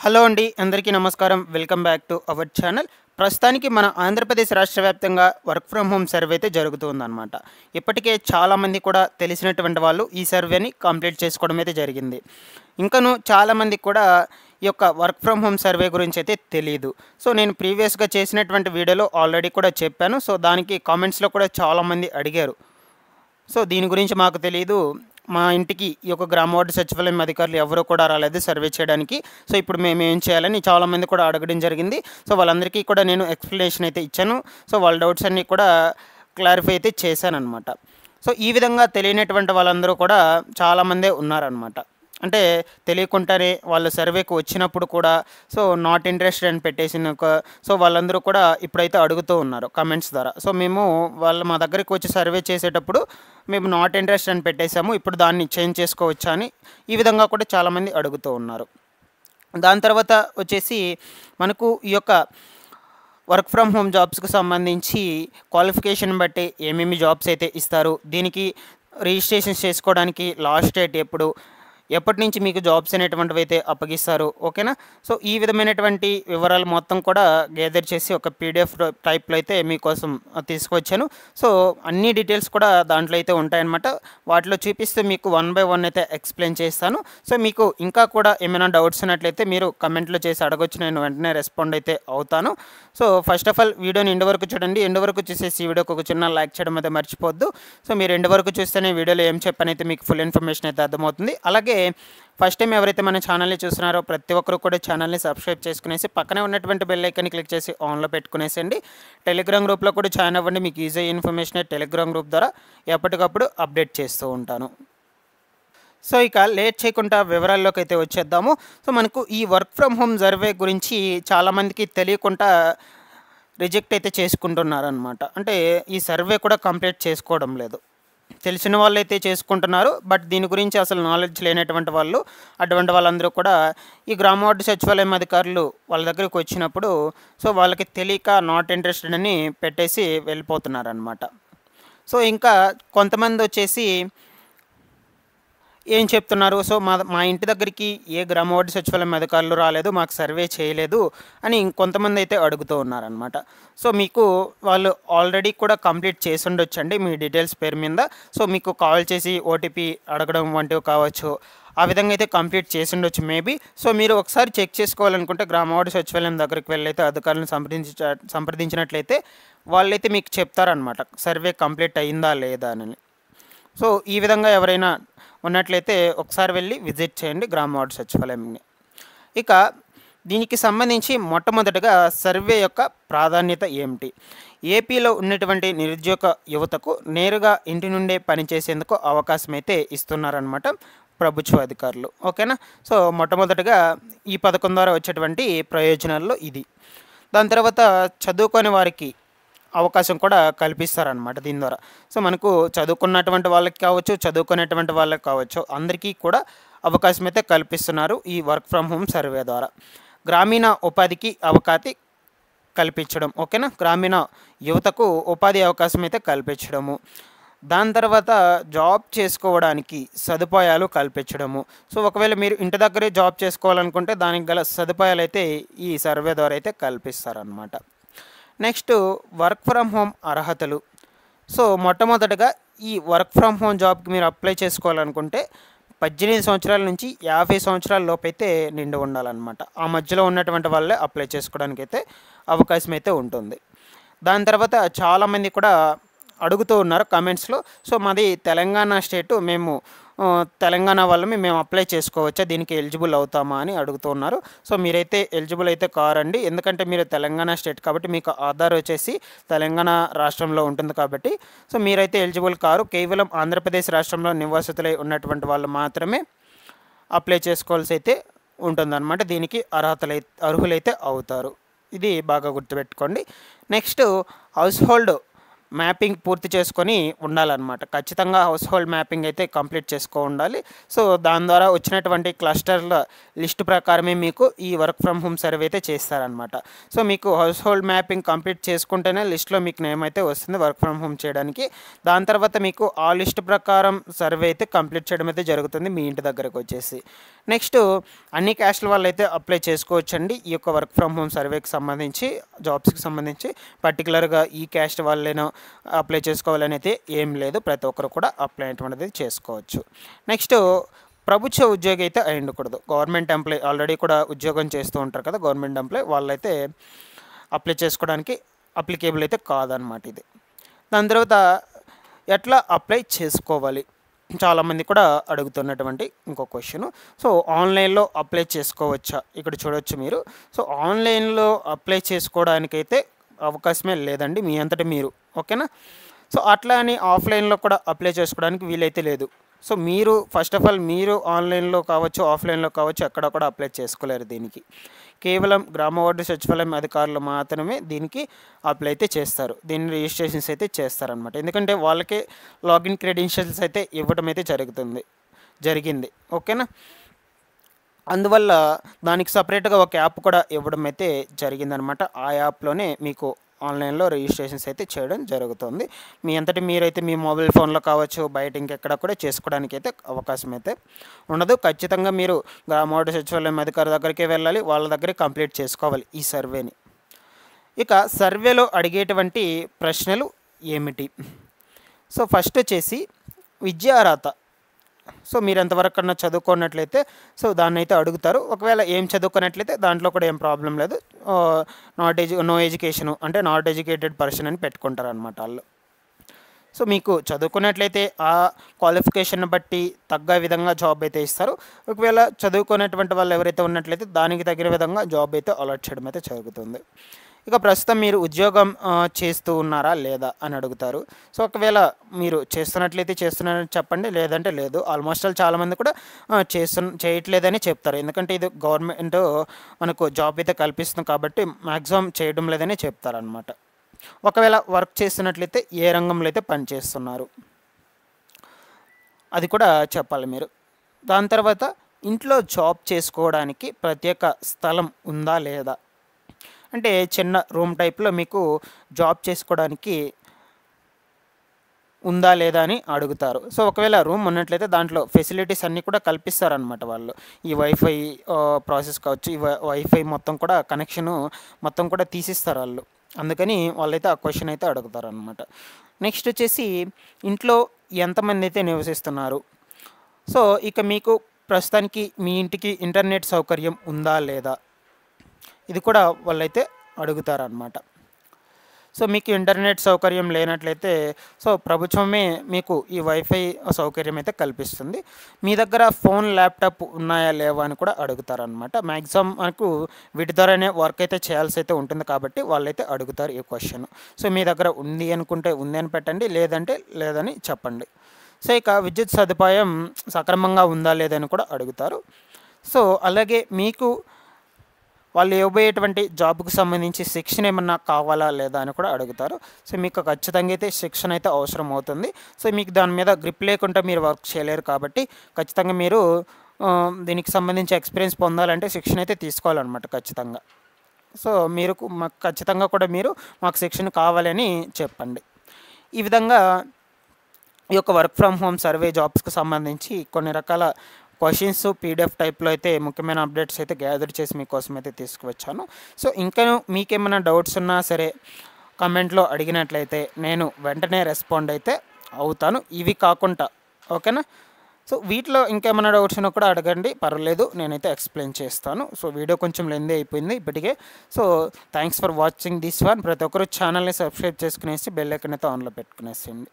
Hello అండి, అందరికీ నమస్కారం. Welcome back to our channel. ప్రస్తుతానికి మన ఆంధ్రప్రదేశ్ రాష్ట్ర వ్యాప్తంగా వర్క్ ఫ్రమ్ హోమ్ సర్వే అయితే జరుగుతుందన్నమాట. ఇప్పటికే చాలామంది కూడా తెలిసినటువంటి వాళ్ళు ఈ సర్వేని కంప్లీట్ చేసుకోవడం అయితే జరిగింది. ఇంకను చాలామందికి కూడా ఈ యొక్క వర్క్ ఫ్రమ్ హోమ్ సర్వే గురించి అయితే తెలియదు. సో నేను ప్రీవియస్గా చేసినటువంటి వీడియోలో ఆల్రెడీ కూడా చెప్పాను. సో దానికి కామెంట్స్లో కూడా చాలామంది అడిగారు. సో దీని గురించి మాకు తెలియదు, మా ఇంటికి ఈ యొక్క గ్రామ వార్డు సచివాలయం అధికారులు ఎవరూ కూడా రాలేదు సర్వే చేయడానికి. సో ఇప్పుడు మేము ఏం చేయాలని చాలామంది కూడా అడగడం జరిగింది. సో వాళ్ళందరికీ కూడా నేను ఎక్స్ప్లెనేషన్ అయితే ఇచ్చాను. సో వాళ్ళ డౌట్స్ అన్నీ కూడా క్లారిఫై అయితే చేశానన్నమాట. సో ఈ విధంగా తెలియనటువంటి వాళ్ళందరూ కూడా చాలామందే ఉన్నారనమాట. అంటే తెలియకుండానే వాళ్ళు సర్వేకి వచ్చినప్పుడు కూడా సో నాట్ ఇంట్రెస్టెడ్ అని పెట్టేసిన సో వాళ్ళందరూ కూడా ఇప్పుడైతే అడుగుతూ ఉన్నారు కమెంట్స్ ద్వారా. సో మేము వాళ్ళు మా దగ్గరికి వచ్చి సర్వే చేసేటప్పుడు మేము నాట్ ఇంట్రెస్టెడ్ అని పెట్టేశాము, ఇప్పుడు దాన్ని చేంజ్ చేసుకోవచ్చా అని ఈ విధంగా కూడా చాలామంది అడుగుతూ ఉన్నారు. దాని తర్వాత వచ్చేసి మనకు ఈ యొక్క వర్క్ ఫ్రమ్ హోమ్ జాబ్స్కి సంబంధించి క్వాలిఫికేషన్ బట్టి ఏమేమి జాబ్స్ అయితే ఇస్తారు, దీనికి రిజిస్ట్రేషన్ చేసుకోవడానికి లాస్ట్ డేట్ ఎప్పటి నుంచి మీకు జాబ్స్ అనేటువంటివి అయితే అప్పగిస్తారు, ఓకేనా. సో ఈ విధమైనటువంటి వివరాలు మొత్తం కూడా గ్యాదర్ చేసి ఒక పీడిఎఫ్ టైప్లో అయితే మీకోసం తీసుకొచ్చాను. సో అన్ని డీటెయిల్స్ కూడా దాంట్లో అయితే ఉంటాయన్నమాట. వాటిలో చూపిస్తూ మీకు 1 by 1 అయితే ఎక్స్ప్లెయిన్ చేస్తాను. సో మీకు ఇంకా కూడా ఏమైనా డౌట్స్ ఉన్నట్లయితే మీరు కమెంట్లో చేసి అడగొచ్చు, నేను వెంటనే రెస్పాండ్ అయితే అవుతాను. సో ఫస్ట్ ఆఫ్ ఆల్ వీడియోని ఎండ్ వరకు చూడండి. ఎండ్ వరకు చూసేసి ఈ వీడియోకి ఒక చిన్న లైక్ చేయడం అయితే మర్చిపోద్దు. సో మీరు ఎండ్ వరకు చూస్తేనే వీడియోలో ఏం చెప్పనైతే మీకు ఫుల్ ఇన్ఫర్మేషన్ అయితే అర్థమవుతుంది. అలాగే ఫస్ట్ టైం ఎవరైతే మన ఛానల్ని చూస్తున్నారో ప్రతి ఒక్కరు కూడా ఛానల్ని సబ్స్క్రైబ్ చేసుకునేసి పక్కనే ఉన్నటువంటి బెల్ ఐకాన్ని క్లిక్ చేసి ఆన్లో పెట్టుకునేసండి. టెలిగ్రామ్ గ్రూప్లో కూడా జాయిన్ అవ్వండి. మీకు ఈజీ ఇన్ఫర్మేషన్ టెలిగ్రామ్ గ్రూప్ ద్వారా ఎప్పటికప్పుడు అప్డేట్ చేస్తూ ఉంటాను. సో ఇక లేట్ చేయకుండా వివరాల్లోకి అయితే వచ్చేద్దాము. సో మనకు ఈ వర్క్ ఫ్రమ్ హోమ్ సర్వే గురించి చాలామందికి తెలియకుండా రిజెక్ట్ అయితే చేసుకుంటున్నారనమాట. అంటే ఈ సర్వే కూడా కంప్లీట్ చేసుకోవడం లేదు. తెలిసిన వాళ్ళు అయితే చేసుకుంటున్నారు, బట్ దీని గురించి అసలు నాలెడ్జ్ లేనటువంటి వాళ్ళు, అటువంటి వాళ్ళందరూ కూడా ఈ గ్రామ వార్డు సచివాలయం అధికారులు వాళ్ళ దగ్గరికి వచ్చినప్పుడు సో వాళ్ళకి తెలియక నాట్ ఇంట్రెస్టెడ్ అని పెట్టేసి వెళ్ళిపోతున్నారనమాట. సో ఇంకా కొంతమంది వచ్చేసి ఏం చెప్తున్నారు, సో మా ఇంటి దగ్గరికి ఏ గ్రామ వార్డు సచివాలయం అధికారులు రాలేదు, మాకు సర్వే చేయలేదు అని ఇంకొంతమంది అయితే అడుగుతూ ఉన్నారనమాట. సో మీకు వాళ్ళు ఆల్రెడీ కూడా కంప్లీట్ చేసి ఉండొచ్చండి మీ డీటెయిల్స్ పేరు మీద. సో మీకు కాల్ చేసి ఓటీపీ అడగడం వంటివి కావచ్చు, ఆ విధంగా అయితే కంప్లీట్ చేసి ఉండొచ్చు మేబీ. సో మీరు ఒకసారి చెక్ చేసుకోవాలనుకుంటే గ్రామ వార్డు సచివాలయం దగ్గరికి వెళ్ళైతే అధికారులను సంప్రదించినట్లయితే వాళ్ళైతే మీకు చెప్తారనమాట సర్వే కంప్లీట్ అయిందా లేదా అని. సో ఈ విధంగా ఎవరైనా ఉన్నట్లయితే ఒకసారి వెళ్ళి విజిట్ చేయండి గ్రామ వార్డు సచివాలయంని. ఇక దీనికి సంబంధించి మొట్టమొదటిగా సర్వే యొక్క ప్రాధాన్యత ఏమిటి, ఏపీలో ఉన్నటువంటి నిరుద్యోగ యువతకు నేరుగా ఇంటి నుండే పనిచేసేందుకు అవకాశం అయితే ఇస్తున్నారనమాట ప్రభుత్వ అధికారులు, ఓకేనా. సో మొట్టమొదటిగా ఈ పథకం ద్వారా వచ్చేటువంటి ప్రయోజనాల్లో ఇది. దాని తర్వాత చదువుకోని వారికి అవకాశం కూడా కల్పిస్తారనమాట దీని ద్వారా. సో మనకు చదువుకున్నటువంటి వాళ్ళకి కావచ్చు, చదువుకునేటువంటి వాళ్ళకి కావచ్చు, అందరికీ కూడా అవకాశం అయితే కల్పిస్తున్నారు ఈ వర్క్ ఫ్రమ్ హోమ్ సర్వే ద్వారా. గ్రామీణ ఉపాధికి అవకాశం కల్పించడం, ఓకేనా. గ్రామీణ యువతకు ఉపాధి అవకాశం అయితే కల్పించడము. దాని తర్వాత జాబ్ చేసుకోవడానికి సదుపాయాలు కల్పించడము. సో ఒకవేళ మీరు ఇంటి దగ్గరే జాబ్ చేసుకోవాలనుకుంటే దానికి గల సదుపాయాలు అయితే ఈ సర్వే ద్వారా అయితే కల్పిస్తారనమాట. నెక్స్ట్ వర్క్ ఫ్రమ్ హోమ్ అర్హతలు. సో మొట్టమొదటిగా ఈ వర్క్ ఫ్రమ్ హోమ్ జాబ్కి మీరు అప్లై చేసుకోవాలనుకుంటే 18 సంవత్సరాల నుంచి 50 సంవత్సరాల లోపైతే నిండి ఉండాలన్నమాట. ఆ మధ్యలో ఉన్నటువంటి వాళ్ళే అప్లై చేసుకోవడానికి అయితే అవకాశం అయితే ఉంటుంది. దాని తర్వాత చాలామంది కూడా అడుగుతూ ఉన్నారు కమెంట్స్లో, సో మాది తెలంగాణ స్టేటు, మేము తెలంగాణ వాళ్ళని మేము అప్లై చేసుకోవచ్చా, దీనికి ఎలిజిబుల్ అవుతామా అని అడుగుతూ ఉన్నారు. సో మీరైతే ఎలిజిబుల్ అయితే కారండి, ఎందుకంటే మీరు తెలంగాణ స్టేట్ కాబట్టి మీకు ఆధార్ వచ్చేసి తెలంగాణ రాష్ట్రంలో ఉంటుంది కాబట్టి. సో మీరైతే ఎలిజిబుల్ కారు. కేవలం ఆంధ్రప్రదేశ్ రాష్ట్రంలో నివాసితులై ఉన్నటువంటి వాళ్ళు మాత్రమే అప్లై చేసుకోవాల్సి అయితే ఉంటుందన్నమాట. దీనికి అర్హులైతే అవుతారు. ఇది బాగా గుర్తుపెట్టుకోండి. నెక్స్ట్ హౌస్ హోల్డ్ మ్యాపింగ్ పూర్తి చేసుకొని ఉండాలన్నమాట. ఖచ్చితంగా హౌస్ హోల్డ్ మ్యాపింగ్ అయితే కంప్లీట్ చేసుకో ఉండాలి. సో దాని ద్వారా వచ్చినటువంటి క్లస్టర్ల లిస్ట్ ప్రకారమే మీకు ఈ వర్క్ ఫ్రమ్ హోమ్ సర్వే అయితే చేస్తారనమాట. సో మీకు హౌస్ హోల్డ్ మ్యాపింగ్ కంప్లీట్ చేసుకుంటేనే లిస్ట్లో మీకు నేమ్ అయితే వస్తుంది వర్క్ ఫ్రమ్ హోమ్ చేయడానికి. దాని తర్వాత మీకు ఆ లిస్ట్ ప్రకారం సర్వే అయితే కంప్లీట్ చేయడం అయితే జరుగుతుంది మీ ఇంటి దగ్గరకు వచ్చేసి. నెక్స్ట్ అన్ని క్యాస్ట్ల వాళ్ళు అయితే అప్లై చేసుకోవచ్చండి ఈ యొక్క వర్క్ ఫ్రమ్ హోమ్ సర్వేకి సంబంధించి, జాబ్స్కి సంబంధించి. పర్టికులర్గా ఈ క్యాస్ట్ వాళ్ళేనో అప్లై చేసుకోవాలని అయితే ఏం లేదు, ప్రతి ఒక్కరు కూడా అప్లై అటువంటిది చేసుకోవచ్చు. నెక్స్ట్ ప్రభుత్వ ఉద్యోగి అయితే అయి ఉండకూడదు. గవర్నమెంట్ ఎంప్లాయ్ ఆల్రెడీ కూడా ఉద్యోగం చేస్తూ ఉంటారు కదా, గవర్నమెంట్ ఎంప్లాయ్ వాళ్ళైతే అప్లై చేసుకోవడానికి అప్లికేబుల్ అయితే కాదనమాట ఇది. దాని తర్వాత ఎట్లా అప్లై చేసుకోవాలి, చాలామంది కూడా అడుగుతున్నటువంటి ఇంకో క్వశ్చన్. సో ఆన్లైన్లో అప్లై చేసుకోవచ్చా, ఇక్కడ చూడవచ్చు మీరు. సో ఆన్లైన్లో అప్లై చేసుకోవడానికైతే అవకాశమే లేదండి మీ అంతటి మీరు, ఓకేనా. సో అట్లా అని ఆఫ్లైన్లో కూడా అప్లై చేసుకోవడానికి వీలైతే లేదు. సో మీరు ఫస్ట్ ఆఫ్ ఆల్ మీరు ఆన్లైన్లో కావచ్చు ఆఫ్లైన్లో కావచ్చు ఎక్కడ కూడా అప్లై చేసుకోలేరు దీనికి. కేవలం గ్రామ వార్డు సచివాలయం అధికారులు మాత్రమే దీనికి అప్లై అయితే చేస్తారు, దీని రిజిస్ట్రేషన్స్ అయితే చేస్తారనమాట. ఎందుకంటే వాళ్ళకే లాగిన్ క్రెడెన్షియల్స్ అయితే ఇవ్వడం అయితే జరిగింది, ఓకేనా. అందువల్ల దానికి సపరేట్గా ఒక యాప్ కూడా ఇవ్వడం అయితే జరిగిందనమాట. ఆ యాప్లోనే మీకు ఆన్లైన్లో రిజిస్ట్రేషన్స్ అయితే చేయడం జరుగుతుంది. మీ అంతటి మీరైతే మీ మొబైల్ ఫోన్లో కావచ్చు బయట ఇంకెక్కడ కూడా చేసుకోవడానికి అయితే అవకాశం అయితే ఉండదు. ఖచ్చితంగా మీరు గ్రామ వార్డు సచివాలయం అధికారి దగ్గరికి వెళ్ళాలి, వాళ్ళ దగ్గరే కంప్లీట్ చేసుకోవాలి ఈ సర్వేని. ఇక సర్వేలో అడిగేటువంటి ప్రశ్నలు ఏమిటి? సో ఫస్ట్ వచ్చేసి విద్యార్హత. సో మీరు ఎంతవరకు కన్నా చదువుకున్నట్లయితే సో దాన్ని అయితే అడుగుతారు. ఒకవేళ ఏం చదువుకున్నట్లయితే దాంట్లో కూడా ఏం ప్రాబ్లం లేదు, నో ఎడ్యుకేషను అంటే నాట్ ఎడ్యుకేటెడ్ పర్సన్ అని పెట్టుకుంటారు అనమాట వాళ్ళు. సో మీకు చదువుకున్నట్లయితే ఆ క్వాలిఫికేషన్ బట్టి తగ్గ విధంగా జాబ్ అయితే ఇస్తారు. ఒకవేళ చదువుకున్నటువంటి వాళ్ళు ఎవరైతే ఉన్నట్లయితే దానికి తగిన విధంగా జాబ్ అయితే అలాట్ చేయడం అయితే జరుగుతుంది. ఇక ప్రస్తుతం మీరు ఉద్యోగం చేస్తూ ఉన్నారా లేదా అని అడుగుతారు. సో ఒకవేళ మీరు చేస్తున్నట్లయితే చేస్తున్నారని చెప్పండి, లేదంటే లేదు. ఆల్మోస్ట్ ఆల్ చాలామంది కూడా చేయట్లేదని చెప్తారు, ఎందుకంటే ఇది గవర్నమెంట్ మనకు జాబ్ అయితే కల్పిస్తుంది కాబట్టి మ్యాక్సిమం చేయడం లేదని చెప్తారనమాట. ఒకవేళ వర్క్ చేస్తున్నట్లయితే ఏ రంగంలో అయితే పనిచేస్తున్నారు అది కూడా చెప్పాలి మీరు. దాని తర్వాత ఇంట్లో జాబ్ చేసుకోవడానికి ప్రత్యేక స్థలం ఉందా లేదా, అంటే చిన్న రూమ్ టైప్లో మీకు జాబ్ చేసుకోవడానికి ఉందా లేదా అని అడుగుతారు. సో ఒకవేళ రూమ్ ఉన్నట్లయితే దాంట్లో ఫెసిలిటీస్ అన్నీ కూడా కల్పిస్తారనమాట వాళ్ళు. ఈ వైఫై ప్రాసెస్ కావచ్చు, ఈ వైఫై మొత్తం కూడా కనెక్షను మొత్తం కూడా తీసిస్తారు వాళ్ళు, అందుకని వాళ్ళైతే ఆ క్వశ్చన్ అయితే అడుగుతారనమాట. నెక్స్ట్ వచ్చేసి ఇంట్లో ఎంతమంది అయితే నివసిస్తున్నారు. సో ఇక మీకు ప్రస్తుతానికి మీ ఇంటికి ఇంటర్నెట్ సౌకర్యం ఉందా లేదా, ఇది కూడా వాళ్ళైతే అడుగుతారనమాట. సో మీకు ఇంటర్నెట్ సౌకర్యం లేనట్లయితే సో ప్రభుత్వమే మీకు ఈ వైఫై సౌకర్యం అయితే కల్పిస్తుంది. మీ దగ్గర ఫోన్ ల్యాప్టాప్ ఉన్నాయా లేవా అని కూడా అడుగుతారనమాట. మ్యాక్సిమం మనకు వీటి ద్వారానే వర్క్ అయితే చేయాల్సి అయితే ఉంటుంది కాబట్టి వాళ్ళైతే అడుగుతారు ఈ క్వశ్చన్. సో మీ దగ్గర ఉంది అనుకుంటే ఉంది అని పెట్టండి, లేదంటే లేదని చెప్పండి. సో ఇక విద్యుత్ సదుపాయం సక్రమంగా ఉందా లేదని కూడా అడుగుతారు. సో అలాగే మీకు వాళ్ళు ఇవ్వబోయేటువంటి జాబ్కి సంబంధించి శిక్షణ ఏమన్నా కావాలా లేదా అని కూడా అడుగుతారు. సో మీకు ఖచ్చితంగా అయితే శిక్షణ అయితే అవసరం అవుతుంది. సో మీకు దాని మీద గ్రిప్ లేకుండా మీరు వర్క్ చేయలేరు కాబట్టి ఖచ్చితంగా మీరు దీనికి సంబంధించి ఎక్స్పీరియన్స్ పొందాలంటే శిక్షణ అయితే తీసుకోవాలన్నమాట ఖచ్చితంగా. సో మీరు మాకు ఖచ్చితంగా కూడా మీరు మాకు శిక్షణ కావాలని చెప్పండి. ఈ విధంగా ఈ యొక్క వర్క్ ఫ్రమ్ హోమ్ సర్వే జాబ్స్కి సంబంధించి కొన్ని రకాల క్వశ్చన్స్ పీడిఎఫ్ టైప్లో అయితే ముఖ్యమైన అప్డేట్స్ అయితే గ్యాదర్ చేసి మీకోసం అయితే తీసుకువచ్చాను. సో ఇంకా మీకేమైనా డౌట్స్ ఉన్నా సరే కమెంట్లో అడిగినట్లయితే నేను వెంటనే రెస్పాండ్ అయితే అవుతాను, ఇవి కాకుండా, ఓకేనా. సో వీటిలో ఇంకేమైనా డౌట్స్ ఉన్నా కూడా అడగండి, పర్వాలేదు, నేనైతే ఎక్స్ప్లెయిన్ చేస్తాను. సో వీడియో కొంచెం లెంతీ అయిపోయింది ఇప్పటికే. So thanks for watching this one. ప్రతి ఒక్కరు ఛానల్ని సబ్స్క్రైబ్ చేసుకునేసి బెల్ ఐకాన్ అయితే ఆన్లో పెట్టుకునేసేయండి.